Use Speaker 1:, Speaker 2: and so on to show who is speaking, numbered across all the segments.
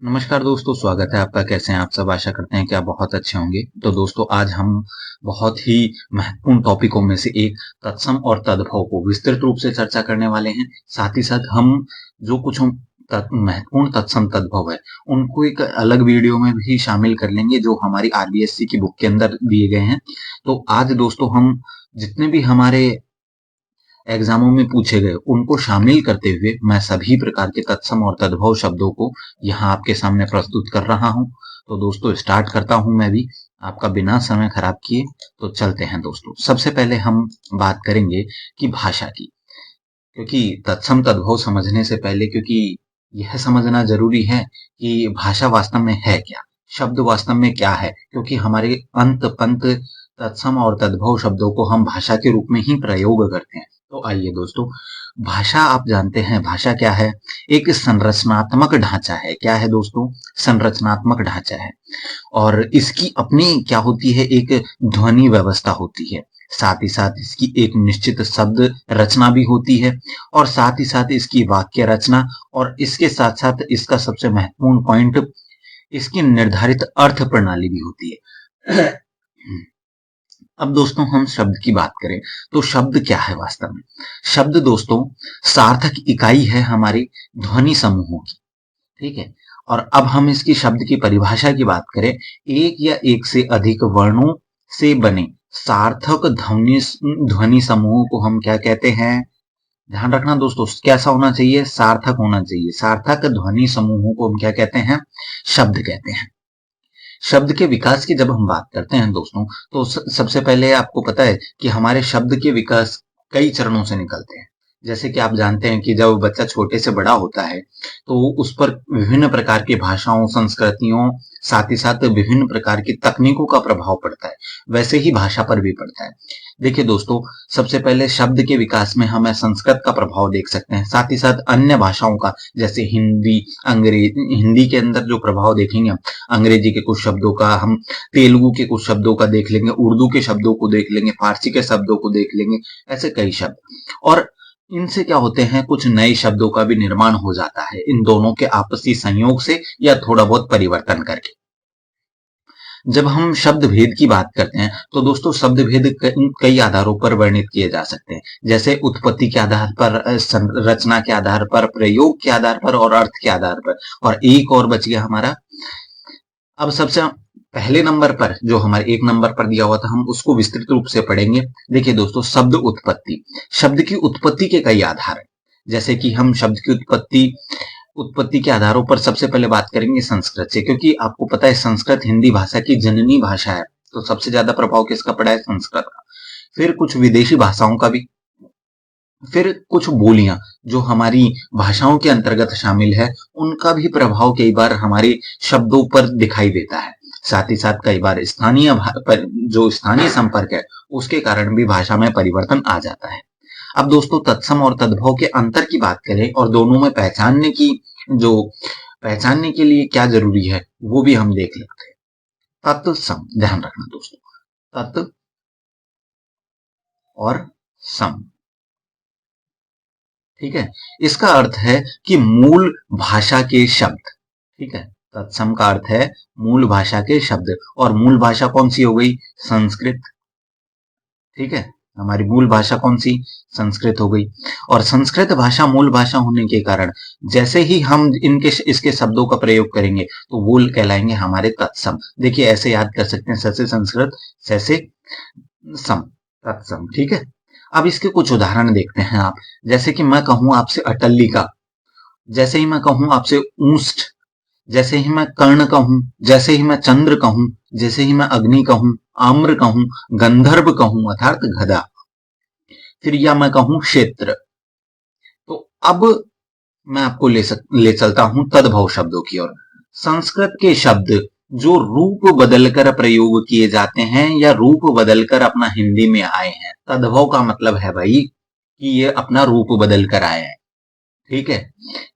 Speaker 1: नमस्कार दोस्तों, स्वागत है आपका। कैसे हैं आप सब? आशा करते हैं कि आप बहुत अच्छे होंगे। तो दोस्तों, आज हम बहुत ही महत्वपूर्ण टॉपिकों में से एक तत्सम और तद्भव को विस्तृत रूप से चर्चा करने वाले हैं। साथ ही साथ हम जो कुछ हम महत्वपूर्ण तत्सम तद्भव है उनको एक अलग वीडियो में भी शामिल कर लेंगे, जो हमारी आरबीएससी की बुक के अंदर दिए गए हैं। तो आज दोस्तों, हम जितने भी हमारे एग्जामों में पूछे गए उनको शामिल करते हुए मैं सभी प्रकार के तत्सम और तद्भव शब्दों को यहाँ आपके सामने प्रस्तुत कर रहा हूँ। तो दोस्तों, स्टार्ट करता हूँ मैं भी आपका बिना समय खराब किए। तो चलते हैं दोस्तों। सबसे पहले हम बात करेंगे कि भाषा की, क्योंकि तत्सम तद्भव समझने से पहले, क्योंकि यह समझना जरूरी है कि भाषा वास्तव में है क्या, शब्द वास्तव में क्या है, क्योंकि हमारे अंत पंत तत्सम और तद्भव शब्दों को हम भाषा के रूप में ही प्रयोग करते हैं। तो आइए दोस्तों, भाषा आप जानते हैं भाषा क्या है? एक संरचनात्मक ढांचा है। क्या है दोस्तों? संरचनात्मक ढांचा है। और इसकी अपनी क्या होती है? एक ध्वनि व्यवस्था होती है। साथ ही साथ इसकी एक निश्चित शब्द रचना भी होती है, और साथ ही साथ इसकी वाक्य रचना, और इसके साथ साथ इसका सबसे महत्वपूर्ण पॉइंट, इसकी निर्धारित अर्थ प्रणाली भी होती है। अब दोस्तों, हम शब्द की बात करें तो शब्द क्या है वास्तव में? शब्द दोस्तों सार्थक इकाई है हमारी ध्वनि समूहों की। ठीक है। और अब हम इसकी शब्द की परिभाषा की बात करें, एक या एक से अधिक वर्णों से बने सार्थक ध्वनि ध्वनि समूहों को हम क्या कहते हैं? ध्यान रखना दोस्तों, कैसा होना चाहिए? सार्थक होना चाहिए। सार्थक ध्वनि समूहों को हम क्या कहते हैं? शब्द कहते हैं। शब्द के विकास की जब हम बात करते हैं दोस्तों, तो सबसे पहले आपको पता है कि हमारे शब्द के विकास कई चरणों से निकलते हैं। जैसे कि आप जानते हैं कि जब बच्चा छोटे से बड़ा होता है तो उस पर विभिन्न प्रकार की भाषाओं, संस्कृतियों, साथ ही साथ विभिन्न प्रकार की तकनीकों का प्रभाव पड़ता है। वैसे ही भाषा पर भी पड़ता है। देखिए दोस्तों, सबसे पहले शब्द के विकास में हमें संस्कृत का प्रभाव देख सकते हैं, साथ ही साथ अन्य भाषाओं का, जैसे हिंदी, अंग्रेजी। हिंदी के अंदर जो प्रभाव देखेंगे हम, अंग्रेजी के कुछ शब्दों का, हम तेलुगु के कुछ शब्दों का देख लेंगे, उर्दू के शब्दों को देख लेंगे, फारसी के शब्दों को देख लेंगे। ऐसे कई शब्द, और इनसे क्या होते हैं, कुछ नए शब्दों का भी निर्माण हो जाता है इन दोनों के आपसी संयोग से, या थोड़ा बहुत परिवर्तन करके। जब हम शब्द भेद की बात करते हैं तो दोस्तों, शब्द भेद कई आधारों पर वर्णित किए जा सकते हैं। जैसे उत्पत्ति के आधार पर, रचना के आधार पर, प्रयोग के आधार पर, और अर्थ के आधार पर। और एक और बच गया हमारा। अब सबसे पहले नंबर पर, जो हमारे एक नंबर पर दिया हुआ था, हम उसको विस्तृत रूप से पढ़ेंगे। देखिए दोस्तों, शब्द उत्पत्ति। शब्द की उत्पत्ति के कई आधार हैं। जैसे कि हम शब्द की उत्पत्ति उत्पत्ति के आधारों पर सबसे पहले बात करेंगे संस्कृत से, क्योंकि आपको पता है संस्कृत हिंदी भाषा की जननी भाषा है। तो सबसे ज्यादा प्रभाव किसका पड़ा है? संस्कृत का। फिर कुछ विदेशी भाषाओं का भी, फिर कुछ बोलियां जो हमारी भाषाओं के अंतर्गत शामिल है, उनका भी प्रभाव कई बार हमारे शब्दों पर दिखाई देता है। साथ ही साथ कई बार जो स्थानीय संपर्क है, उसके कारण भी भाषा में परिवर्तन आ जाता है। अब दोस्तों, तत्सम और तद्भव के अंतर की बात करें और दोनों में जो पहचानने के लिए क्या जरूरी है, वो भी हम देख लेते हैं। तत्सम, ध्यान रखना दोस्तों, तत् और सम। ठीक है। इसका अर्थ है कि मूल भाषा के शब्द। ठीक है। तत्सम का अर्थ है मूल भाषा के शब्द, और मूल भाषा कौन सी हो गई? संस्कृत। ठीक है। हमारी मूल भाषा कौन सी? संस्कृत हो गई। और संस्कृत भाषा मूल भाषा होने के कारण जैसे ही हम इसके शब्दों का प्रयोग करेंगे तो वो कहलाएंगे हमारे तत्सम। देखिए, ऐसे याद कर सकते हैं, ससे संस्कृत, सैसे सम, तत्सम। ठीक है। अब इसके कुछ उदाहरण देखते हैं आप। जैसे कि मैं कहूं आपसे अटल्लिका, जैसे ही मैं कहूं आपसे ऊष्ट, जैसे ही मैं कर्ण कहूं, जैसे ही मैं चंद्र कहूं, जैसे ही मैं अग्नि कहूं, आम्र कहूं, गंधर्व कहूं अर्थात गधा, फिर या मैं कहूं क्षेत्र। तो अब मैं आपको ले चलता हूं तद्भव शब्दों की ओर। संस्कृत के शब्द जो रूप बदलकर प्रयोग किए जाते हैं, या रूप बदलकर अपना हिंदी में आए हैं। तद्भव का मतलब है भाई कि ये अपना रूप बदल कर आए हैं। ठीक है।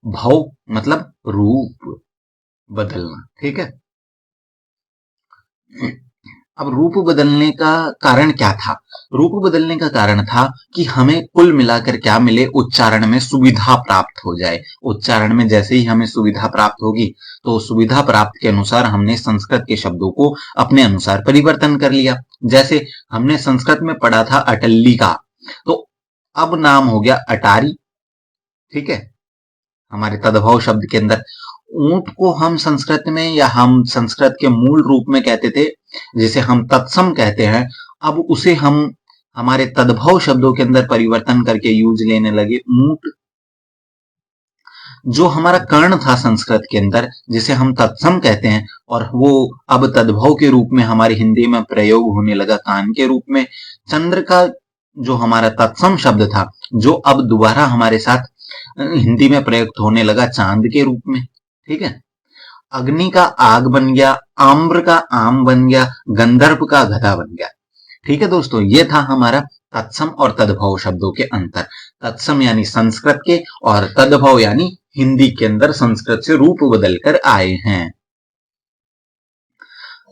Speaker 1: भव मतलब रूप बदलना। ठीक है। अब रूप बदलने का कारण क्या था? रूप बदलने का कारण था कि हमें कुल मिलाकर क्या मिले, उच्चारण में सुविधा प्राप्त हो जाए। उच्चारण में जैसे ही हमें सुविधा प्राप्त होगी तो सुविधा प्राप्त के अनुसार हमने संस्कृत के शब्दों को अपने अनुसार परिवर्तन कर लिया। जैसे हमने संस्कृत में पढ़ा था अटल्ली का, तो अब नाम हो गया अटारी। ठीक है, हमारे तद्भव शब्द के अंदर ऊंट को हम संस्कृत में या हम संस्कृत के मूल रूप में कहते थे, जिसे हम तत्सम कहते हैं, अब उसे हम हमारे तद्भव शब्दों के अंदर परिवर्तन करके यूज लेने लगे ऊंट। जो हमारा कर्ण था संस्कृत के अंदर, जिसे हम तत्सम कहते हैं, और वो अब तद्भव के रूप में हमारी हिंदी में प्रयोग होने लगा कान के रूप में। चंद्र का जो हमारा तत्सम शब्द था, जो अब दोबारा हमारे साथ हिंदी में प्रयुक्त होने लगा चांद के रूप में। ठीक है, अग्नि का आग बन गया, आम्र का आम बन गया, गंधर्व का गधा बन गया। ठीक है दोस्तों, ये था हमारा तत्सम और तद्भव शब्दों के अंतर। तत्सम यानी संस्कृत के, और तद्भव यानी हिंदी के अंदर संस्कृत से रूप बदल कर आए हैं।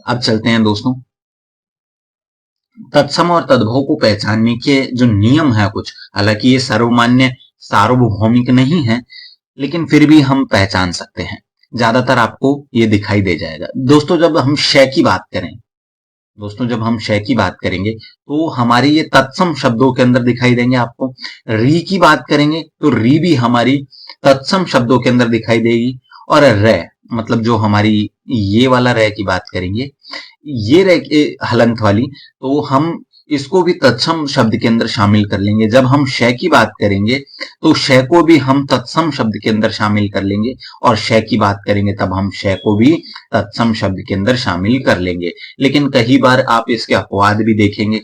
Speaker 1: अब चलते हैं दोस्तों, तत्सम और तद्भव को पहचानने के जो नियम है कुछ, हालांकि ये सर्वमान्य सार्वभौमिक नहीं है, लेकिन फिर भी हम पहचान सकते हैं। ज्यादातर आपको ये दिखाई दे जाएगा। दोस्तों जब हम शय की बात करें, दोस्तों जब हम शय की बात करेंगे तो हमारी ये तत्सम शब्दों के अंदर दिखाई देंगे आपको। री की बात करेंगे तो री भी हमारी तत्सम शब्दों के अंदर दिखाई देगी। और रे, मतलब जो हमारी ये वाला रे की बात करेंगे, ये रे हलंत वाली, तो हम इसको भी तत्सम शब्द के अंदर शामिल कर लेंगे। जब हम शय की बात करेंगे तो शय को भी हम तत्सम शब्द के अंदर शामिल कर लेंगे, और शय की बात करेंगे तब हम शय को भी तत्सम शब्द के अंदर शामिल कर लेंगे। लेकिन कई बार आप इसके अपवाद भी देखेंगे।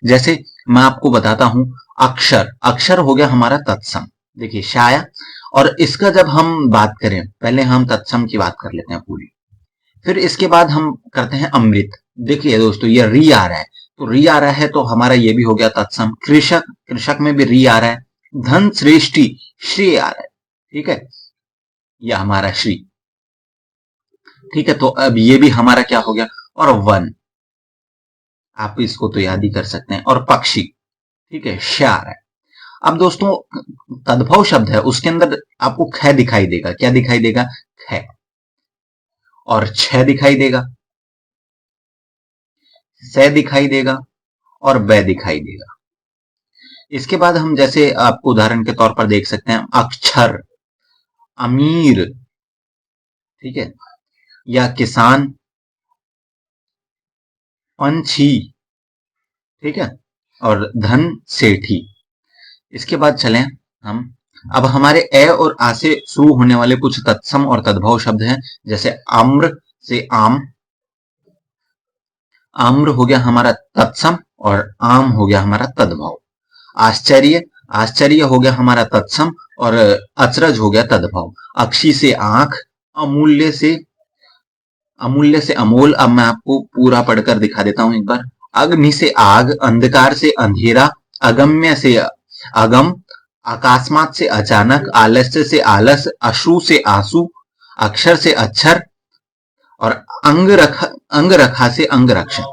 Speaker 1: जैसे मैं आपको बताता हूं, अक्षर, अक्षर हो गया हमारा तत्सम। देखिए शाया, और इसका जब हम बात करें, पहले हम तत्सम की बात कर लेते हैं पूरी, फिर इसके बाद हम करते हैं अमृत। देखिए दोस्तों, ये री आ रहा है, तो री आ रहा है तो हमारा ये भी हो गया तत्सम। कृषक, कृषक में भी री आ रहा है। धन श्रेष्ठी, श्री आ रहा है। ठीक है, यह हमारा श्री। ठीक है, तो अब ये भी हमारा क्या हो गया। और वन, आप इसको तो याद ही कर सकते हैं। और पक्षी, ठीक है, श आ रहा है। अब दोस्तों तद्भव शब्द है, उसके अंदर आपको ख दिखाई देगा। क्या दिखाई देगा? ख। और छ दिखाई देगा, स दिखाई देगा, और ब दिखाई देगा। इसके बाद हम जैसे आपको उदाहरण के तौर पर देख सकते हैं, अक्षर, अमीर, ठीक है, या किसान, पंछी, ठीक है, और धन सेठी। इसके बाद चलें हम, अब हमारे ए और आ से शुरू होने वाले कुछ तत्सम और तद्भव शब्द हैं। जैसे आम्र से आम, आम्र हो गया हमारा तत्सम, और आम हो गया हमारा तद्भव। आश्चर्य, आश्चर्य हो गया हमारा तत्सम, और अचरज हो गया तद्भव। अक्षी से आंख, अमूल्य से, अमूल्य से अमोल। अब मैं आपको पूरा पढ़कर दिखा देता हूं एक बार। अग्नि से आग, अंधकार से अंधेरा, अगम्य से अगम, अकस्मात से अचानक, आलस्य से आलस, अश्रु से आंसू, अक्षर से अक्षर, और अंग रखा से अंग रक्षक।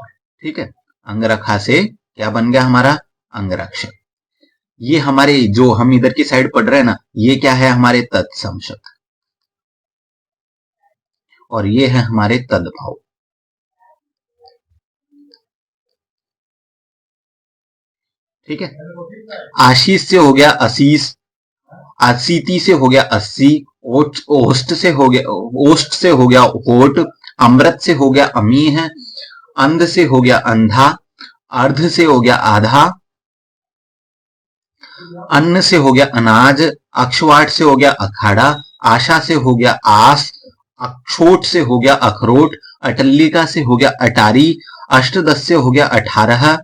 Speaker 1: ठीक है, अंग रखा से क्या बन गया हमारा? अंग रक्षक। ये हमारे जो हम इधर की साइड पढ़ रहे हैं ना, ये क्या है? हमारे तत्सम शब्द, और ये है हमारे तद्भव। ठीक है, आशीष से हो गया असीस, असीति से हो गया अस्सी, ओष्ट से हो गया, ओष्ट से हो गया होठ, अमृत से हो गया अमी है, अंध से हो गया अंधा, अर्ध से हो गया आधा, अन्न से हो गया अनाज, अक्षवाट से हो गया अखाड़ा, आशा से हो गया आस, अक्षोट से हो गया अखरोट, अटल्लिका से हो गया अटारी, अष्टदश से हो गया 18,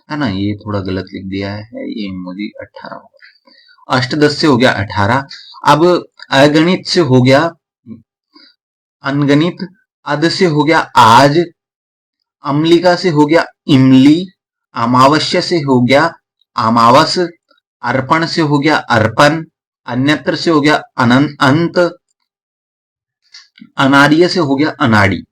Speaker 1: है ना, ये थोड़ा गलत लिख दिया है, ये मुझे 18, अष्टदश से हो गया 18। अब अगणित से हो गया अनगणित, अध से हो गया आज, अम्लिका से हो गया इमली, अमावस्या से हो गया अमावस, अर्पण से हो गया अर्पण, अन्यत्र से हो गया अंत, अनार्य से हो गया अनाड़ी।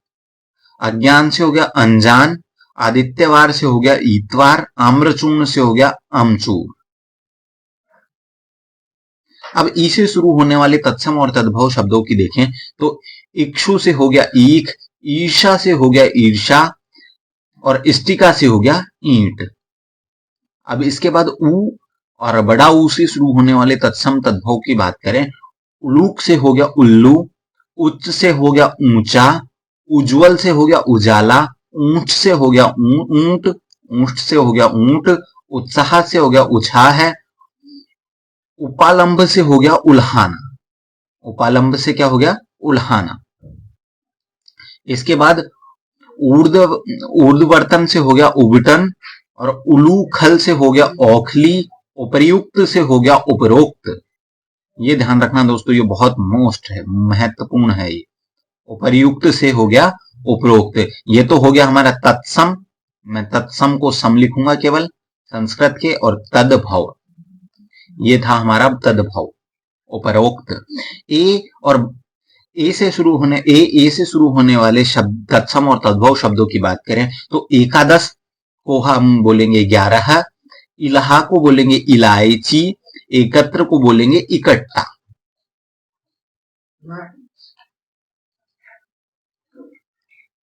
Speaker 1: अज्ञान से हो गया अनजान, आदित्यवार से हो गया ईतवार, आम्रचूर्ण से हो गया अमचूर। अब ई से शुरू होने वाले तत्सम और तद्भव शब्दों की देखें तो इक्षु से हो गया ईख, ईर्षा से हो गया ईर्षा और इष्टिका से हो गया ईंट। अब इसके बाद ऊ और बड़ा ऊ से शुरू होने वाले तत्सम तद्भव की बात करें, उलूक से हो गया उल्लू, उच्च से हो गया ऊंचा, उज्जवल से हो गया उजाला, ऊंट से हो गया ऊंट, ऊंट से हो गया ऊंट, उत्साह से हो गया उत्साह है, उपालंब से हो गया उल्हाना, उपालंब से क्या हो गया उल्हाना। इसके बाद ऊर्ध्ववर्तन से हो गया उबटन और उलूखल से हो गया औखली, उपर्युक्त से हो गया उपरोक्त। ये ध्यान रखना दोस्तों, ये बहुत मोस्ट है, महत्वपूर्ण है ये। उपर्युक्त से हो गया उपरोक्त। ये तो हो गया हमारा तत्सम, मैं तत्सम को सम लिखूंगा केवल संस्कृत के, और तद्भव ये था हमारा तद्भव उपरोक्त। ए और ए से शुरू होने वाले शब्द तत्सम और तद्भव शब्दों की बात करें तो एकादश को हम बोलेंगे 11, इलाहा को बोलेंगे इलायची, एकत्र को बोलेंगे इकट्ठा।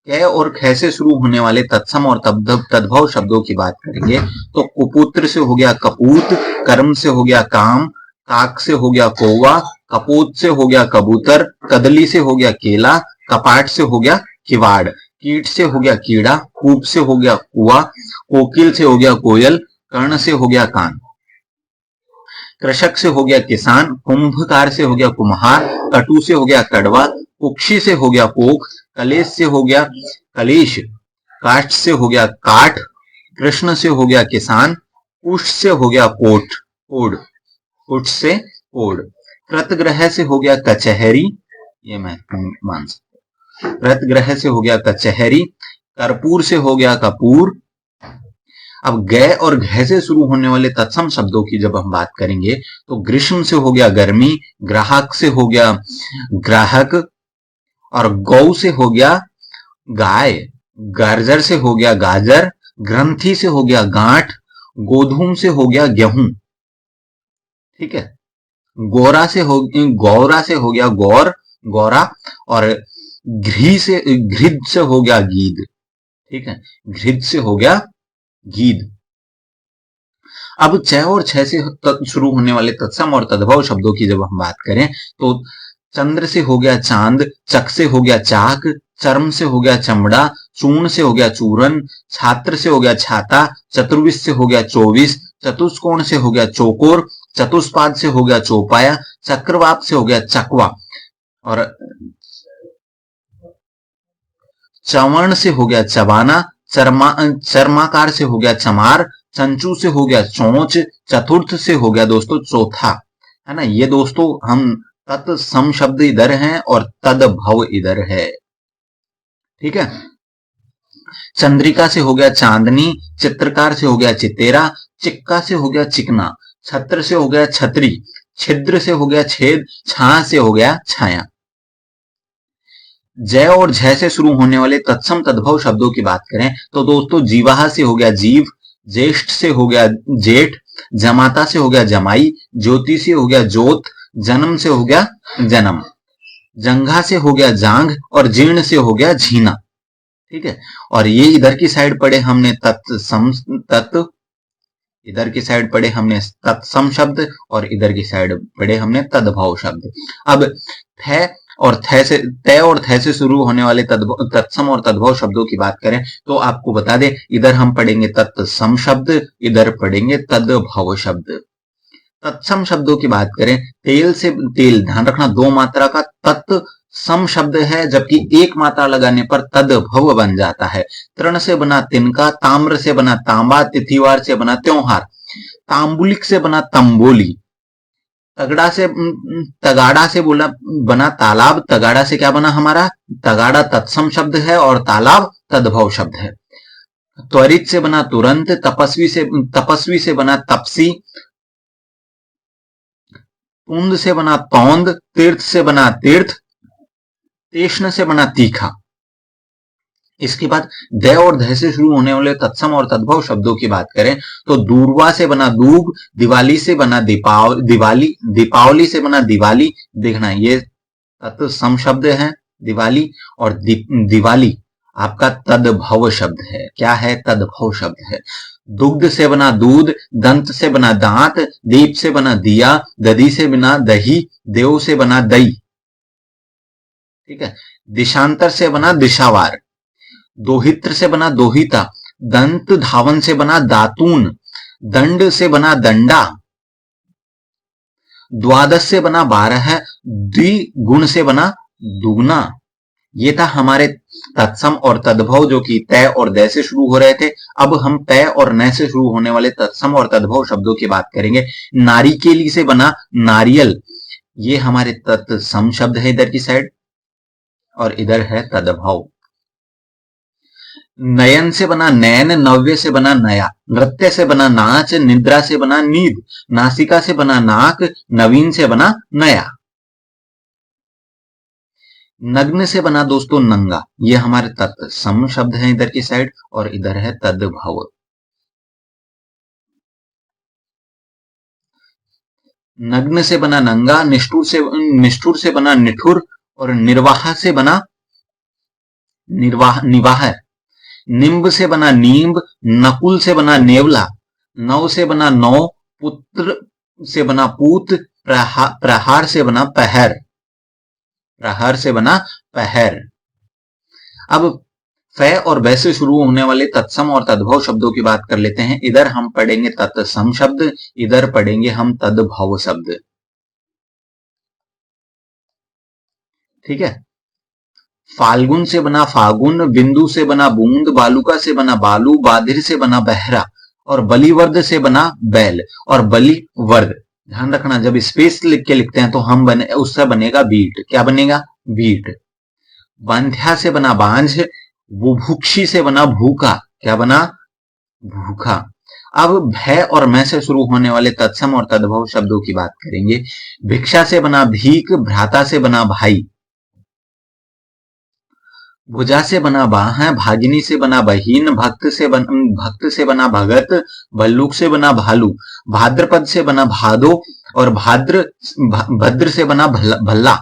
Speaker 1: कै और ख से शुरू होने वाले तत्सम और तद्भव शब्दों की बात करेंगे तो कुपुत्र से हो गया कपूत, कर्म से हो गया काम, काक से हो गया कौवा, कपोत से हो गया कबूतर, कदली से हो गया केला, कपाट से हो गया किवाड़, कीट से हो गया कीड़ा, कूप से हो गया कुआ, कोकिल से हो गया कोयल, कर्ण से हो गया कान, कृषक से हो गया किसान, कुंभकार से हो गया कुम्हार, कटु से हो गया कड़वा, कुक्षी से हो गया कोख, कलेश से हो गया कलेश, काष्ठ से हो गया काठ, कृष्ण से हो गया किसान, कुश से हो गया कोट, कोड, कुट से कोड, कृतग्रह से हो गया कचहरी, ये मैं मान सकता हूं, कृतग्रह से हो गया कचहरी, कर्पूर से हो गया कपूर। अब ग और घ से शुरू होने वाले तत्सम शब्दों की जब हम बात करेंगे तो ग्रीष्म से हो गया गर्मी, ग्राहक से हो गया ग्राहक और गौ से हो गया गाय, गाजर से हो गया गाजर, ग्रंथि से हो गया गांठ, गोधूम से हो गया गेहूं, ठीक है, गौरा से हो गया गौर, गौरा, और घृत से हो गया गीद, ठीक है, घृत से हो गया गीद। अब च और छ से शुरू होने वाले तत्सम और तद्भव शब्दों की जब हम बात करें तो चंद्र से हो गया चांद, चक से हो गया चाक, चर्म से हो गया चमड़ा, चूर्ण से हो गया चूरन, छात्र से हो गया छाता, चतुर्विश से हो गया 24, चतुष्कोण से हो गया चौकोर, चतुष्पाद से हो गया चौपाया, चक्रवात से हो गया चकवा, और चवर्ण से हो गया चबाना, चर्माकार से हो गया चमार, चंचू से हो गया चोंच, चतुर्थ से हो गया दोस्तों चौथा, है ना। ये दोस्तों हम तत्सम शब्द इधर हैं और तद्भव इधर है, ठीक है। चंद्रिका से हो गया चांदनी, चित्रकार से हो गया चितेरा, चिक्का से हो गया चिकना, छत्र से हो गया छतरी, छिद्र से हो गया छेद, छा से हो गया छाया। जय और झय से शुरू होने वाले तत्सम तद्भव शब्दों की बात करें तो दोस्तों जीवाहा से हो गया जीव, ज्येष्ठ से हो गया जेठ, जमाता से हो गया जमाई, ज्योति से हो गया ज्योत, जन्म से हो गया जन्म, जंघा से हो गया जांघ और जीर्ण से हो गया झीना, ठीक है। और ये इधर की साइड पढ़े हमने तत्सम इधर की साइड पढ़े हमने तत्सम शब्द और इधर की साइड पढ़े हमने तद्भव शब्द। अब थ और थ से शुरू होने वाले तत्सम और तद्भव शब्दों की बात करें तो आपको बता दें इधर हम पढ़ेंगे तत्सम शब्द, इधर पढ़ेंगे तद्भव शब्द। तत्सम शब्दों की बात करें, तेल से तेल, ध्यान रखना 2 मात्रा का तत्सम शब्द है जबकि 1 मात्रा लगाने पर तद्भव बन जाता है। तृण से बना तिनका, ताम्र से बना तांबा, तिथिवार से बना त्योहार, तांबुलिक से बना तंबोली, तगाड़ा से बना तालाब, तगाड़ा से क्या बना हमारा, तगाड़ा तत्सम शब्द है और तालाब तद्भव शब्द है। त्वरित से बना तुरंत, तपस्वी से बना तपसी, तुंद से बना तौंद, तीर्थ से बना तीर्थ, तीक्ष्ण से बना तीखा। इसके बाद द और ध से शुरू होने वाले तत्सम और तद्भव शब्दों की बात करें तो दूरवा से बना दूब, दिवाली से बना दिवाली, दीपावली से बना दिवाली। देखना ये तत्सम शब्द है दिवाली, और दिवाली आपका तद्भव शब्द है। क्या है? तद्भव शब्द है। दुग्ध से बना दूध, दंत से बना दांत, दीप से बना दिया, दधी से बना दही, देव से बना दई। ठीक है। दिशांतर से बना दिशावार, दोहित्र से बना दोहिता, दंत धावन से बना दातून, दंड से बना दंडा, द्वादश से बना 12, द्विगुण से बना दुगना। ये था हमारे तत्सम और तद्भव जो कि तय और दय से शुरू हो रहे थे। अब हम तय और नय से शुरू होने वाले तत्सम और तद्भव शब्दों की बात करेंगे। नारिकेली से बना नारियल, ये हमारे तत्सम शब्द है इधर की साइड, और इधर है तद्भव। नयन से बना नयन, नव्य से बना नया, नृत्य से बना नाच, निद्रा से बना नींद, नासिका से बना नाक, नवीन से बना नया। नग्न से बना दोस्तों नंगा, ये हमारे तत्सम शब्द हैं इधर की साइड, और इधर है तद्भव। नग्न से बना नंगा, निष्ठुर से बना निठुर, और निर्वाह से बना निवाह। निम्ब से बना नींब, नकुल से बना नेवला, नव से बना नौ, पुत्र से बना पूत, प्रहार से बना पहर, प्रहर से बना पहर। अब फ और ब से शुरू होने वाले तत्सम और तद्भव शब्दों की बात कर लेते हैं। इधर हम पढ़ेंगे तत्सम शब्द, इधर पढ़ेंगे हम तद्भव शब्द। ठीक है। फाल्गुन से बना फागुन, बिंदु से बना बूंद, बालुका से बना बालू, बाधिर से बना बहरा, और बलिवर्द से बना बैल, और बलिवर्द। ध्यान रखना जब स्पेस लिख के लिखते हैं तो हम उससे बनेगा बीट। क्या बनेगा? बीट। बांध्या से बना बांझ, बुभुक्षी से बना भूखा। क्या बना? भूखा। अब भय और मैं से शुरू होने वाले तत्सम और तद्भव शब्दों की बात करेंगे। भिक्षा से बना भीख, भ्राता से बना भाई, भुजा से बना बाह, भागिनी से बना बहीन, भक्त से बना भगत, भल्लुक से बना भालू, भाद्रपद से बना भादो, और भद्र से बना भल्ला।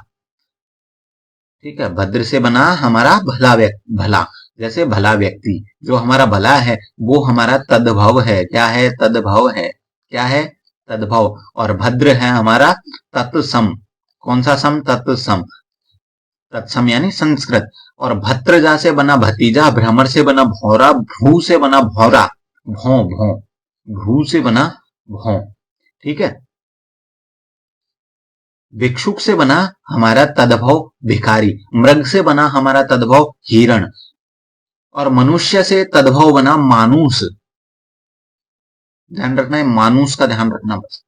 Speaker 1: ठीक है। भद्र से बना हमारा भला, जैसे भला व्यक्ति, जो हमारा भला है वो हमारा तद्भव है। क्या है? तद्भव है। क्या है? तद्भव। और भद्र है हमारा तत्सम। कौन सा सम? तत्सम। तत्सम यानी संस्कृत। और भत्रजा से बना भतीजा, भ्रमर से बना भौरा, भ्रू से बना भौरा, भौ भौ, भ्रू से बना भौ। ठीक है। भिक्षुक से बना हमारा तद्भव भिखारी, मृग से बना हमारा तद्भव हिरण, और मनुष्य से तद्भव बना मानुस। ध्यान रखना है, मानुस का ध्यान रखना बस।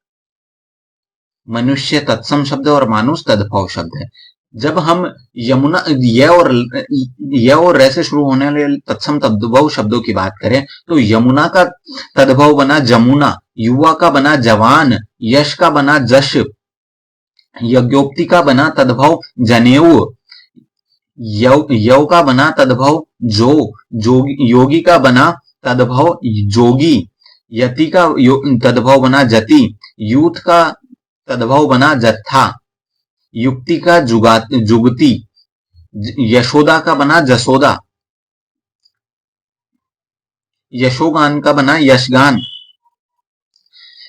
Speaker 1: मनुष्य तत्सम शब्द और मानुस तद्भव शब्द है। जब हम यमुना य और र से शुरू होने वाले तत्सम तद्भव शब्दों की बात करें तो यमुना का तद्भव बना जमुना, युवा का बना जवान, यश का बना जश, यज्ञोक्ति का बना तद्भव जनेऊ, यव का बना तद्भव योगी का बना तद्भव जोगी, यति का तद्भव बना जति, यूथ का तद्भव बना जत्था, युक्ति का जुगति, यशोदा का बना जसोदा, यशोगान का बना यशगान।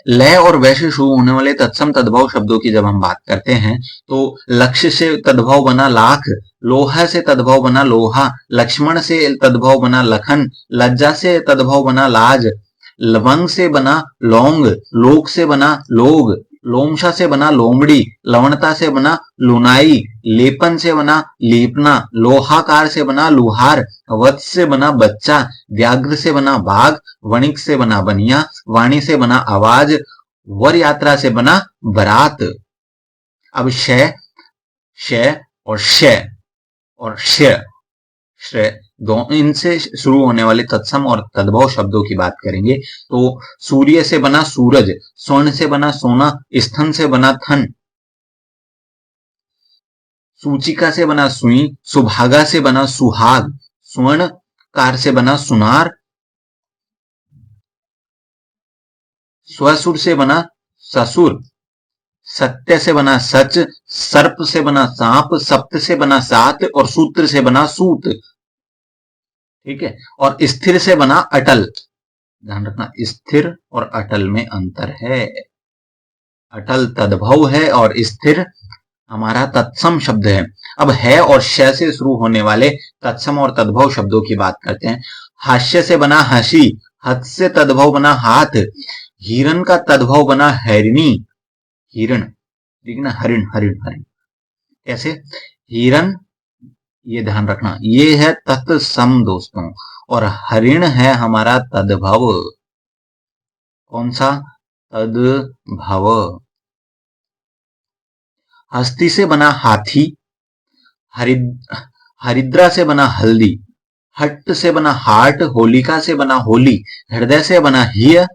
Speaker 1: लय और वै से शुरू होने वाले तत्सम तद्भव शब्दों की जब हम बात करते हैं तो लक्ष्य से तद्भव बना लाख, लोहा से तद्भव बना लोहा, लक्ष्मण से तद्भव बना लखन, लज्जा से तद्भव बना लाज, लवंग से बना लौंग, लोक से बना लोग, लोमशा से बना लोमड़ी, लवणता से बना लुनाई, लेपन से बना लेपना, लोहाकार से बना लुहार, वत्स से बना बच्चा, व्याघ्र से बना बाघ, वणिक से बना बनिया, वाणी से बना आवाज, वर यात्रा से बना बरात। अब श और श इनसे शुरू होने वाले तत्सम और तद्भव शब्दों की बात करेंगे तो सूर्य से बना सूरज, स्वर्ण से बना सोना, स्थन से बना थन, सूचिका से बना सुई, सुभागा से बना सुहाग, स्वर्ण कार से बना सुनार, स्वसुर से बना ससुर, सत्य से बना सच, सर्प से बना सांप, सप्त से बना सात और सूत्र से बना सूत। ठीक है, और स्थिर से बना अटल। ध्यान रखना, स्थिर और अटल में अंतर है। अटल तद्भव है और स्थिर हमारा तत्सम शब्द है। अब है और श से शुरू होने वाले तत्सम और तद्भव शब्दों की बात करते हैं। हास्य से बना हसी, हथ से तद्भव बना हाथ, हिरण का तद्भव बना हरिणी। हिरण, ठीक है ना, हरिण हरिण हरिण। कैसे? हिरण, ये ध्यान रखना, ये है तत्सम दोस्तों, और हरिण है हमारा तद्भव। कौन सा? तद्भव। हस्ती से बना हाथी, हरिद्रा से बना हल्दी, हट्ट से बना हाट, होलिका से बना होली, हृदय से बना हिय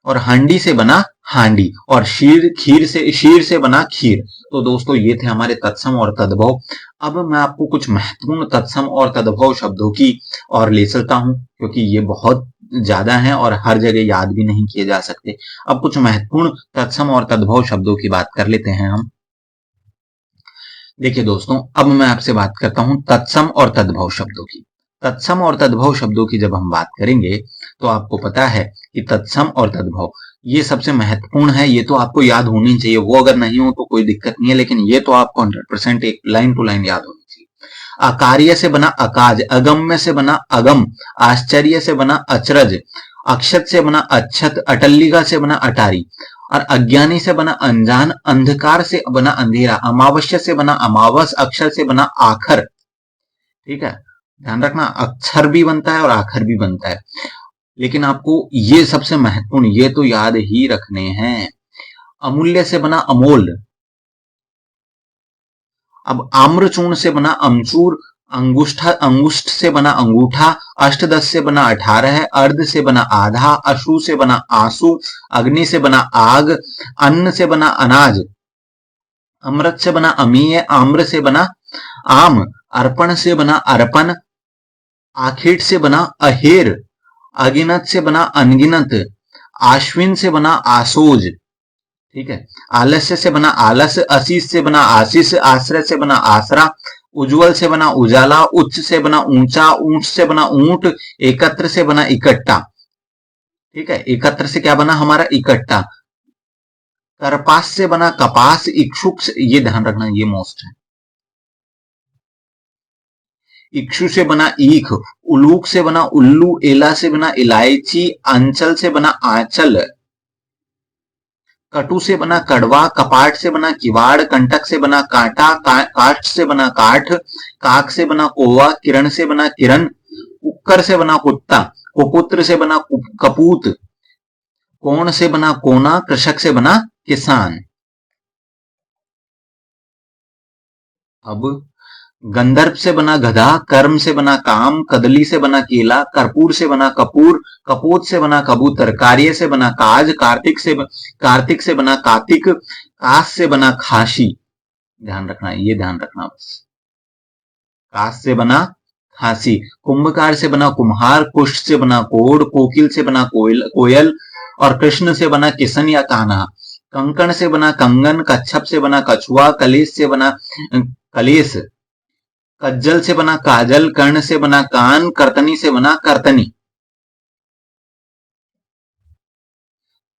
Speaker 1: और हांडी से बना हांडी, और शीर से बना खीर। तो दोस्तों ये थे हमारे तत्सम और तद्भव। अब मैं आपको कुछ महत्वपूर्ण तत्सम और तद्भव शब्दों की और ले चलता हूं, क्योंकि ये बहुत ज्यादा हैं और हर जगह याद भी नहीं किए जा सकते। अब कुछ महत्वपूर्ण तत्सम और तद्भव शब्दों की बात कर लेते हैं हम। देखिए दोस्तों, अब मैं आपसे बात करता हूं तत्सम और तद्भव शब्दों की। तत्सम और तद्भव शब्दों की जब हम बात करेंगे तो आपको पता है कि तत्सम और तद्भव ये सबसे महत्वपूर्ण है। ये तो आपको याद होनी चाहिए, वो अगर नहीं हो तो कोई दिक्कत नहीं है, लेकिन ये तो आपको 100% एक लाइन टू लाइन याद होनी चाहिए। अकार्य से बना अकाज, अगम्य से बना अगम, आश्चर्य से बना अचरज, अक्षत से बना अच्छत, अटल्लिका से बना अटारी, और अज्ञानी से बना अनजान, अंधकार से बना अंधेरा, अमावस्या से बना अमावस, अक्षर से बना आखर। ठीक है, ध्यान रखना, अक्षर भी बनता है और आखर भी बनता है, लेकिन आपको ये सबसे महत्वपूर्ण, ये तो याद ही रखने हैं। अमूल्य से बना अमोल। अब आम्रचूर्ण से बना अमचूर, अंगुष्ठ से बना अंगूठा, अष्टदश से बना 18, अर्ध से बना आधा, अश्रु से बना आंसू, अग्नि से बना आग, अन्न से बना अनाज, अमृत से बना अमीय, आम्र से बना आम, अर्पण से बना अर्पण, आखिट से बना अहेर, अगिनत से बना अनगिनत, आश्विन से बना आसोज। ठीक है, आलस्य से बना आलस, आशीष से बना आशीष, आश्रय से बना आसरा, उज्जवल से बना उजाला, उच्च से बना ऊंचा, ऊंट से बना ऊंट, एकत्र से बना इकट्ठा। ठीक है, एकत्र से क्या बना हमारा? इकट्ठा। करपास से बना कपास, इक्षुक से, ये ध्यान रखना, ये मोस्ट है। इक्षु से बना ईख, उलूक से बना उल्लू, एला से बना इलायची, अंचल से बना आंचल, कटु से बना कड़वा, कपाट से बना किवाड़, कंटक से बना कांटा, काष्ठ से बना काठ, काक से बना कोवा, किरण से बना किरण, कुक्कर से बना कुत्ता, कुपुत्र से बना कपूत, कोण से बना कोना, कृषक से बना किसान। अब गंधर्व से बना गधा, कर्म से बना काम, कदली से बना केला, कर्पूर से बना कपूर, कपोत से बना कबूतर, कार्य से बना काज, कार्तिक से बना कार्तिक, कास से बना खासी। ध्यान रखना, ये ध्यान रखना बस, कास से बना खासी, कुंभकार से बना कुम्हार, कुष्ठ से बना कोड़, कोकिल से बना कोयल, और कृष्ण से बना किशन या कान्हा, कंकण से बना कंगन, कच्छप से बना कछुआ, कलेश से बना कलेश, कज्जल से बना काजल, कर्ण से बना कान, कर्तनी से बना कर्तनी,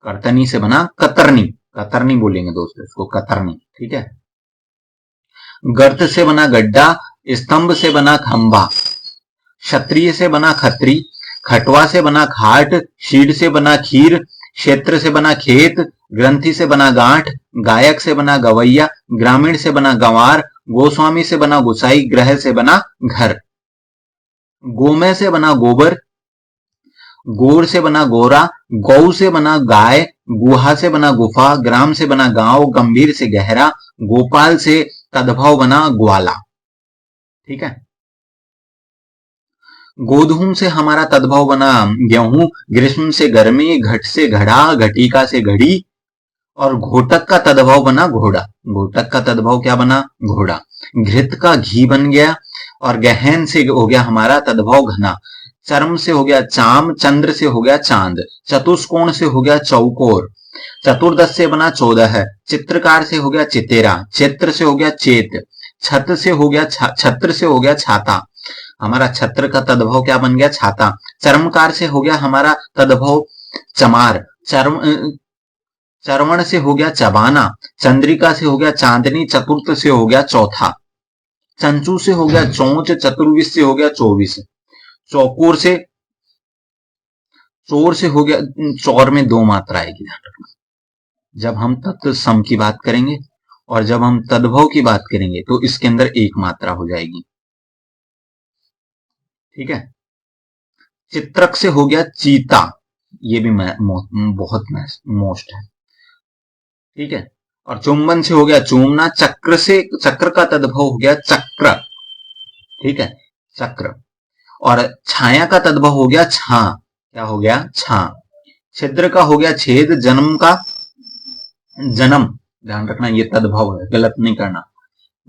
Speaker 1: कर्तनी से बना कतरनी, कतरनी बोलेंगे दोस्तों इसको, कतरनी। ठीक है, गर्त से बना गड्ढा, स्तंभ से बना खंभा, क्षत्रिय से बना खत्री, खटवा से बना खाट, शीड से बना खीर, क्षेत्र से बना खेत, ग्रंथि से बना गांठ, गायक से बना गवैया, ग्रामीण से बना गंवार, गोस्वामी से बना गुसाई, ग्रह से बना घर, गोमय से बना गोबर, गोर से बना गोरा, गौ से बना गाय, गुहा से बना गुफा, ग्राम से बना गांव, गंभीर से गहरा, गोपाल से तद्भव बना ग्वाला। ठीक है, गोधूम से हमारा तद्भव बना गेहूं, ग्रीष्म से गर्मी, घट से घड़ा, घटिका से घड़ी, और घोटक का तद्भव बना घोड़ा, घोटक का तद्भव क्या बना? घोड़ा। घृत का घी बन गया, और गहन से हो गया हमारा तद्भव घना, चर्म से हो गया चाम, चंद्र से हो गया चांद, चतुष्कोण से हो गया चौकोर, चतुर्दश से बना 14, चित्रकार से हो गया चितेरा, चित्र से हो गया चेत, छत से हो गया छत्र से हो गया छाता, हमारा छत्र का तद्भव क्या बन गया छाता, चर्मकार से हो गया हमारा तद्भव चमार, चरवण से हो गया चबाना, चंद्रिका से हो गया चांदनी, चतुर्थ से हो गया चौथा, चंचू से हो गया चोंच, चतुर्विश से हो गया 24, चौकोर से चोर से हो गया, चौर में 2 मात्रा आएगी, ध्यान रखना। जब हम तत्सम की बात करेंगे और जब हम तद्भव की बात करेंगे तो इसके अंदर 1 मात्रा हो जाएगी, ठीक है। चित्रक से हो गया चीता, ये भी बहुत मोस्ट है, ठीक है। और चुंबन से हो गया चूमना, चक्र से चक्र का तद्भव हो गया चक्र, ठीक है, चक्र। और छाया का तद्भव हो गया छा, क्या हो गया छा। छिद्र का हो गया छेद, जन्म का जन्म, ध्यान रखना ये तद्भव है, गलत नहीं करना।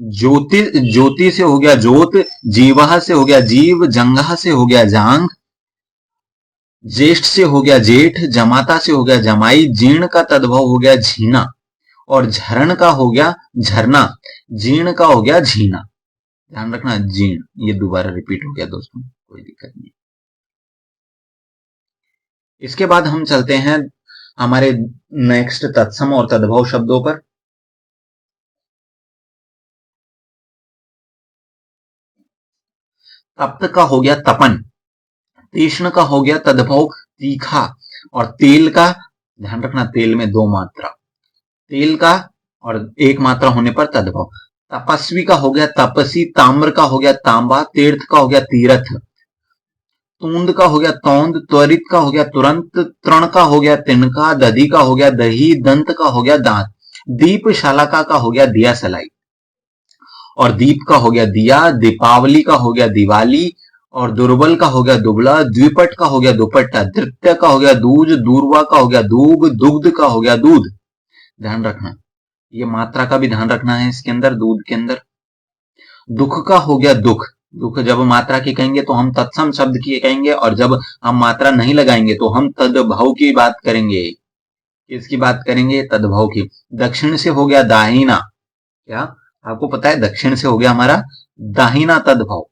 Speaker 1: ज्योति ज्योति से हो गया ज्योत, जीवा से हो गया जीव, जंगा से हो गया जांग, ज्येष्ठ से हो गया जेठ, जमाता से हो गया जमाई, जीर्ण का तद्भव हो गया झीना, और झरण का हो गया झरना, जीर्ण का हो गया झीना, ध्यान रखना जीर्ण, ये दोबारा रिपीट हो गया दोस्तों, कोई दिक्कत नहीं। इसके बाद हम चलते हैं हमारे नेक्स्ट तत्सम और तद्भव शब्दों पर। तप्त का हो गया तपन, तीक्ष्ण का हो गया तद्भव तीखा, और तेल का, ध्यान रखना तेल में 2 मात्रा, तेल का और 1 मात्रा होने पर तद्भव। तपस्वी का हो गया तपसी, ताम्र का हो गया तांबा, तीर्थ का हो गया तीरथ, तूंद का हो गया तौंद, त्वरित का हो गया तुरंत, तृण का हो गया तिनका, दधी का हो गया दही, दंत का हो गया दांत, दीप शालाका का हो गया दिया सलाई, और दीप का हो गया दिया, दीपावली का हो गया दिवाली, और दुर्बल का हो गया दुबला, द्विपट का हो गया दुपट्टा, दृत्य का हो गया दूज, दूरवा का हो गया दूब, दुग्ध का हो गया दूध, ध्यान रखना ये मात्रा का भी ध्यान रखना है इसके अंदर, दूध के अंदर। दुख का हो गया दुख, दुख जब मात्रा की कहेंगे तो हम तत्सम शब्द की कहेंगे, और जब हम मात्रा नहीं लगाएंगे तो हम तद्भव की बात करेंगे। किसकी बात करेंगे? तद्भव की। दक्षिण से हो गया दाहिना, क्या आपको पता है दक्षिण से हो गया हमारा दाहिना तद्भव।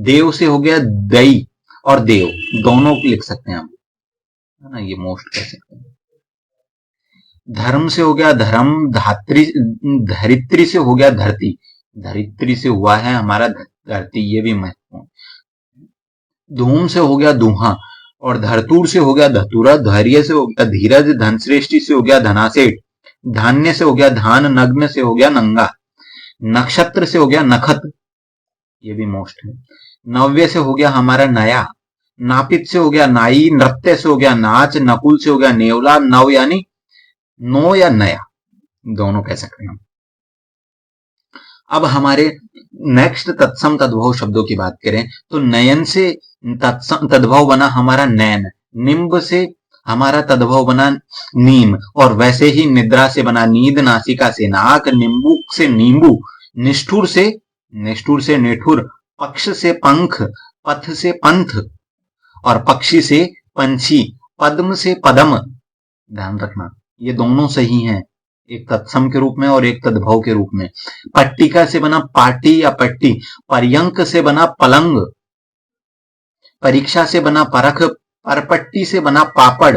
Speaker 1: देव से हो गया दई और देव, दोनों लिख सकते हैं हम, है ना, ये मोस्ट कर सकते हैं। धर्म से हो गया धर्म, धात्री, धरित्री से हो गया धरती, धरित्री से हुआ है हमारा धरती, ये भी महत्वपूर्ण। धूम से हो गया धुआं, और धरतूर से हो गया धतूरा, धैर्य से हो गया धीरज, धनश्रेष्ठी से हो गया धनासेठ, धान्य से हो गया धान, नग्न से हो गया नंगा, नक्षत्र से हो गया नखत, ये भी मोस्ट है। नव्य से हो गया हमारा नया, नापित से हो गया नाई, नृत्य से हो गया नाच, नकुल से हो गया नेवला, नव यानी नो या नया, दोनों कह सकते हैं। अब हमारे नेक्स्ट तत्सम तद्भव शब्दों की बात करें तो नयन से तद्भव बना हमारा नैन, निम्ब से हमारा तद्भव बना नीम, और वैसे ही निद्रा से बना नींद, नासिका से नाक, निम्बू से नींबू, निष्ठुर से निठुर, पक्ष से पंख, पथ से पंथ, और पक्षी से पंछी, पद्म से पदम, ध्यान रखना ये दोनों सही हैं, एक तत्सम के रूप में और एक तद्भव के रूप में। पट्टिका से बना पाटी या पट्टी, पर्यंक से बना पलंग, परीक्षा से बना परख, परपट्टी से बना पापड़,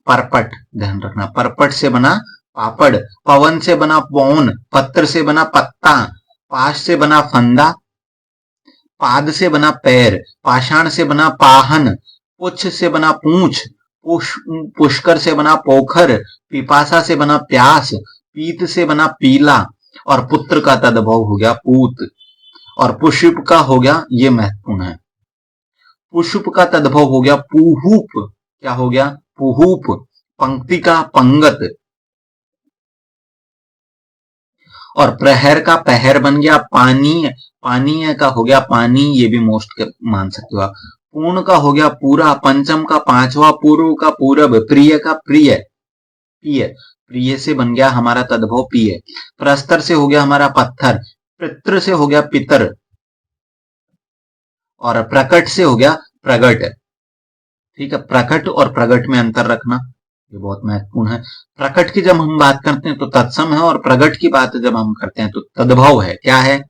Speaker 1: परपट, ध्यान रखना परपट से बना पापड़, पवन से बना पौन, पत्र से बना पत्ता, पाश से बना फंदा, पाद से बना पैर, पाषाण से बना पाहन, पुच्छ से बना पूंछ, पुष्कर से बना पोखर, पिपासा से बना प्यास, पीत से बना पीला, और पुत्र का तद्भव हो गया पूत, और पुष्प का हो गया, ये महत्वपूर्ण है, पुष्प का तद्भव हो गया पुहूप, क्या हो गया पुहूप, पंक्ति का पंगत, और प्रहर का पहर बन गया पानी, पानी का हो गया पानी, ये भी मोस्ट मान सकते हो आप। पूर्ण का हो गया पूरा, पंचम का पांचवा, पूर्व का पूरब, प्रिय का प्रिय, प्रिय, प्रिय से बन गया हमारा तद्भव प्रिय। प्रस्तर से हो गया हमारा पत्थर, पितृ से हो गया पितर, और प्रकट से हो गया प्रगट। ठीक है, प्रकट और प्रगट में अंतर रखना, ये बहुत महत्वपूर्ण है। प्रकट की जब हम बात करते हैं तो तत्सम है, और प्रगट की बात जब हम करते हैं तो तद्भव है। क्या है?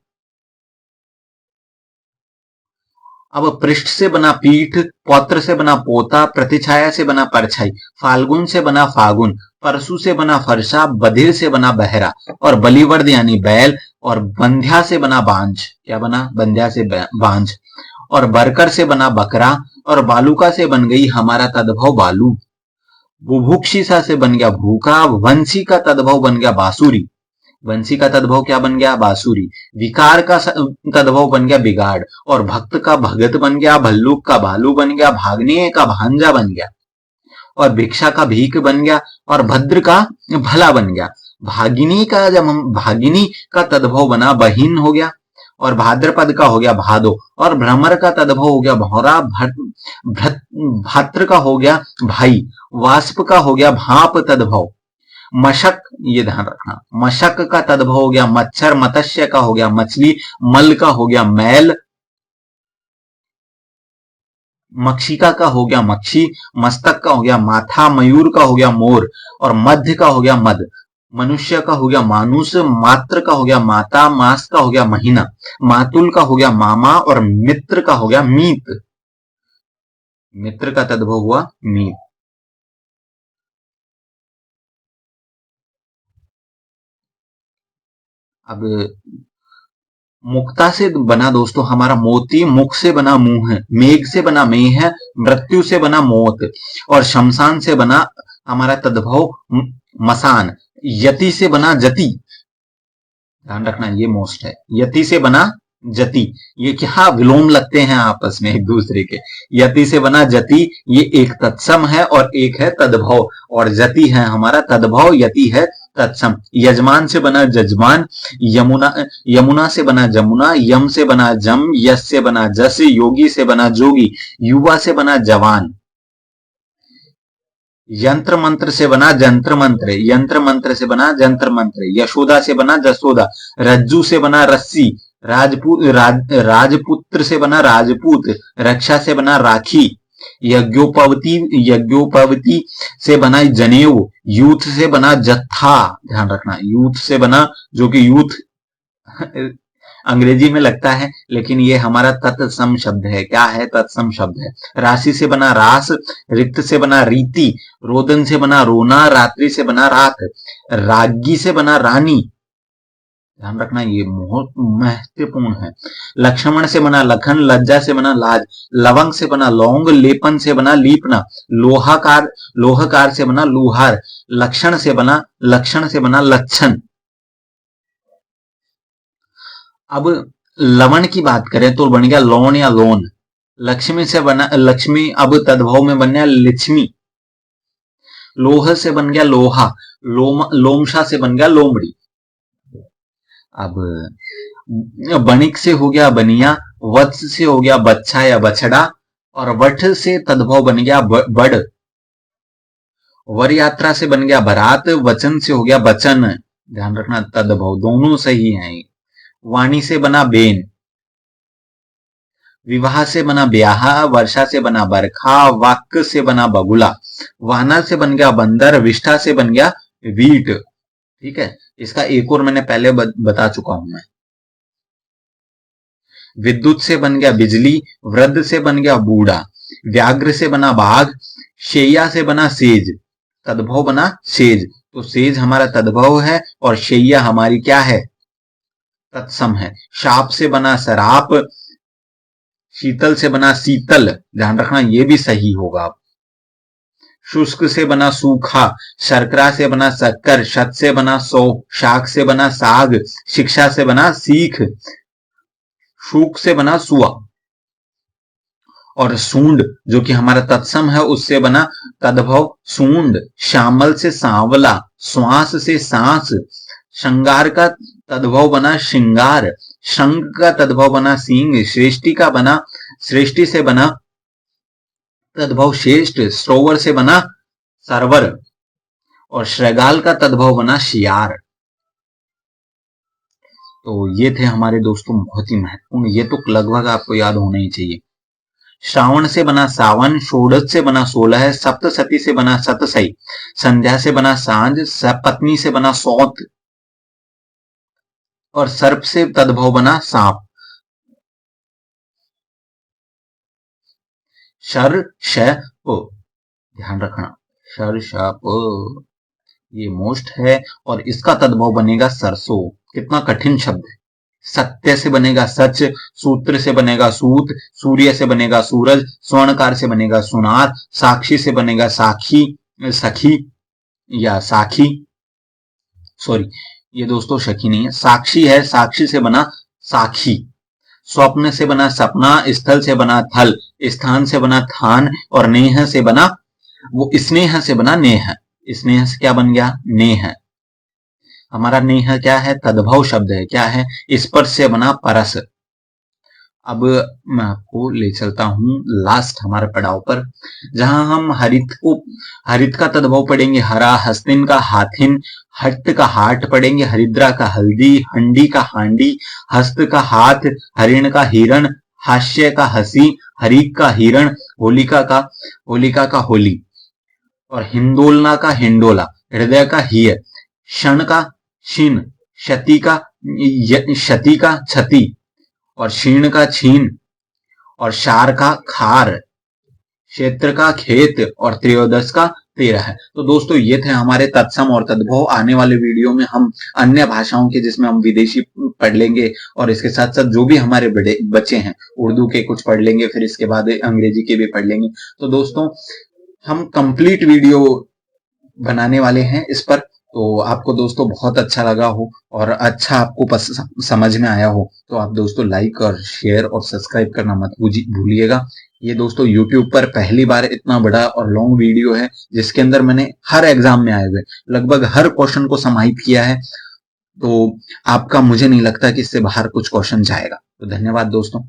Speaker 1: अब पृष्ठ से बना पीठ, पौत्र से बना पोता, प्रतिछाया से बना परछाई, फाल्गुन से बना फागुन, परसु से बना फरसा, बधिर से बना बहरा, और बलिवर्द यानी बैल, और बंध्या से बना बांझ। क्या बना? बंध्या से बांझ। और बरकर से बना बकरा, और बालूका से बन गई हमारा तद्भव बालू। बुभुक्षिसा से बन गया भूखा, वंशी का तद्भव बन गया बांसुरी। वंशी का तद्भव क्या बन गया? बांसुरी। विकार का तद्भव बन गया बिगाड़, और भक्त का भगत बन गया, भल्लुक का भालू बन गया, भागने का भांजा बन गया, और भिक्षा का भीख बन गया, और भद्र का भला बन गया। भागिनी का जब हम भागिनी का तद्भव बना बहिन हो गया, और भाद्रपद का हो गया भादो, और भ्रमर का तद्भव हो गया भौरा, भाद्र का हो गया भाई, वाष्प का हो गया भाप तद्भव। मशक, ये ध्यान रखना, मशक का तद्भव हो गया मच्छर, मत्स्य का हो गया मछली, मल का हो गया मैल, मक्षिका का हो गया मक्षी, मस्तक का हो गया माथा, मयूर का हो गया मोर, और मध्य का हो गया मद, मनुष्य का हो गया मानुष, मात्र का हो गया माता, मास का हो गया महीना, मातुल का हो गया मामा, और मित्र का हो गया मीत। मित्र का तद्भव हुआ मीत। अब मुक्ता से बना दोस्तों हमारा मोती, मुख से बना मुंह है, मेघ से बना मेह है, मृत्यु से बना मौत, और शमशान से बना हमारा तद्भव मसान, यति से बना जति। ध्यान रखना, ये मोस्ट है। यति से बना जति, ये क्या विलोम लगते हैं आपस में एक दूसरे के। यति से बना जति, ये एक तत्सम है और एक है तद्भव, और जति है हमारा तद्भव, यति है तत्सम। यजमान से बना जजमान, यमुना, यमुना से बना जमुना, यम से बना जम, यश से बना जस, योगी से बना जोगी, युवा से बना जवान, यंत्र मंत्र से बना जंत्र मंत्र, यंत्र मंत्र से बना जंत्र मंत्र, यशोदा से बना जसोदा, रज्जू से बना रस्सी, राजपुत्र से बना राजपूत, रक्षा से बना राखी, यज्ञोपवती, यज्ञोपवती से बना जनेऊ, यूथ से बना जत्था। ध्यान रखना, यूथ से बना, जो कि यूथ अंग्रेजी में लगता है, लेकिन ये हमारा तत्सम शब्द है। क्या है? तत्सम शब्द है। राशि से बना रास, रिक्त से बना रीति, रोदन से बना रोना, रात्रि से बना रात, रागी से बना रानी। ध्यान रखना, ये बहुत महत्वपूर्ण है। लक्ष्मण से बना लखन, लज्जा से बना लाज, लवंग से बना लौंग, लेपन से बना लीपना, लोहकार से बना लुहार, लक्षण से बना लक्षण। अब लवण की बात करें तो बन गया लोन या लोन। लक्ष्मी से बना लक्ष्मी, अब तद्भव में बन गया लिक्ष्मी। लोह से बन गया लोहा, लोमशा से बन गया लोमड़ी। अब बणिक से हो गया बनिया, वत्स से हो गया बच्छा या बछड़ा, और वठ से तद्भव बन गया बड़। वर यात्रा से बन गया बरात, वचन से हो गया बचन। ध्यान रखना, तद्भव दोनों सही हैं। वाणी से बना बेन, विवाह से बना ब्याह, वर्षा से बना बरखा, वाक्य से बना बगुला, वाना से बन गया बंदर, विष्ठा से बन गया वीट। ठीक है, इसका एक और मैंने पहले बता चुका हूं मैं। विद्युत से बन गया बिजली, वृद्ध से बन गया बूढ़ा, व्याघ्र से बना बाघ, शैया से बना सेज, तद्भव बना सेज। तो सेज हमारा तद्भव है और शैया हमारी क्या है? तत्सम है। शाप से बना शराप, शीतल से बना शीतल। ध्यान रखना, ये भी सही होगा। शुष्क से बना सूखा, शर्करा से बना शक्कर, शत से बना सौ, शाक से बना साग, शिक्षा से बना सीख, शूक से बना सुआ, और सूंड जो कि हमारा तत्सम है उससे बना तद्भव सूंड। श्यामल से सांवला, श्वास से सांस, श्रृंगार का तद्भव बना श्रृंगार, शंख का तद्भव बना सिंह, श्रेष्ठी से बना तद्भव श्रेष्ठ, सरोवर से बना सरवर, और श्रृगाल का तद्भव बना शियार। तो ये थे हमारे दोस्तों बहुत ही महत्वपूर्ण, ये तो लगभग आपको याद होना ही चाहिए। श्रावण से बना सावन, षोडश से बना 16, सप्तशती से बना सतसई, संध्या से बना सांझ, सपत्नी से बना सौत और सर्प से तद्भव बना सांप। शर श प, ध्यान रखना, शर श प ये मोस्ट है और इसका तद्भव बनेगा सरसों। कितना कठिन शब्द है। सत्य से बनेगा सच, सूत्र से बनेगा सूत, सूर्य से बनेगा सूरज, स्वर्णकार से बनेगा सुनार, साक्षी से बनेगा साखी, सखी या साखी, सॉरी ये दोस्तों सखी नहीं है, साक्षी है, साक्षी से बना साखी। स्वप्न से बना सपना, स्थल से बना थल, स्थान से बना थान और नेह से बना, वो स्नेह से बना नेह। स्नेह से क्या बन गया? नेह। हमारा नेह क्या है? तद्भव शब्द है। क्या है? स्पर्श से बना परस। अब मैं आपको ले चलता हूं लास्ट हमारे पड़ाव पर, जहां हम हरित का तद्भव पढ़ेंगे हरा, हस्तिन का हाथिन, हट्ट का हाट पढ़ेंगे, हरिद्रा का हल्दी, हंडी का हांडी, हस्त का हाथ, हरिण का हिरण, हास्य का हंसी, हरिक का हिरण, होलिका का होली और हिंदोलना का हिंडोला, हृदय का हिय, क्षण का क्षीण, क्षति का क्षति और क्षीण का छीन और शार का खार, क्षेत्र का खेत और त्रयोदश का 13 है। तो दोस्तों ये थे हमारे तत्सम और तद्भव। आने वाले वीडियो में हम अन्य भाषाओं के, जिसमें हम विदेशी पढ़ लेंगे और इसके साथ साथ जो भी हमारे बड़े बच्चे हैं उर्दू के कुछ पढ़ लेंगे, फिर इसके बाद अंग्रेजी के भी पढ़ लेंगे। तो दोस्तों हम कंप्लीट वीडियो बनाने वाले हैं इस पर, तो आपको दोस्तों बहुत अच्छा लगा हो और अच्छा आपको समझ में आया हो तो आप दोस्तों लाइक और शेयर और सब्सक्राइब करना मत भूलिएगा। ये दोस्तों YouTube पर पहली बार इतना बड़ा और लॉन्ग वीडियो है जिसके अंदर मैंने हर एग्जाम में आए हुए लगभग हर क्वेश्चन को समाहित किया है, तो आपका मुझे नहीं लगता कि इससे बाहर कुछ क्वेश्चन जाएगा। तो धन्यवाद दोस्तों।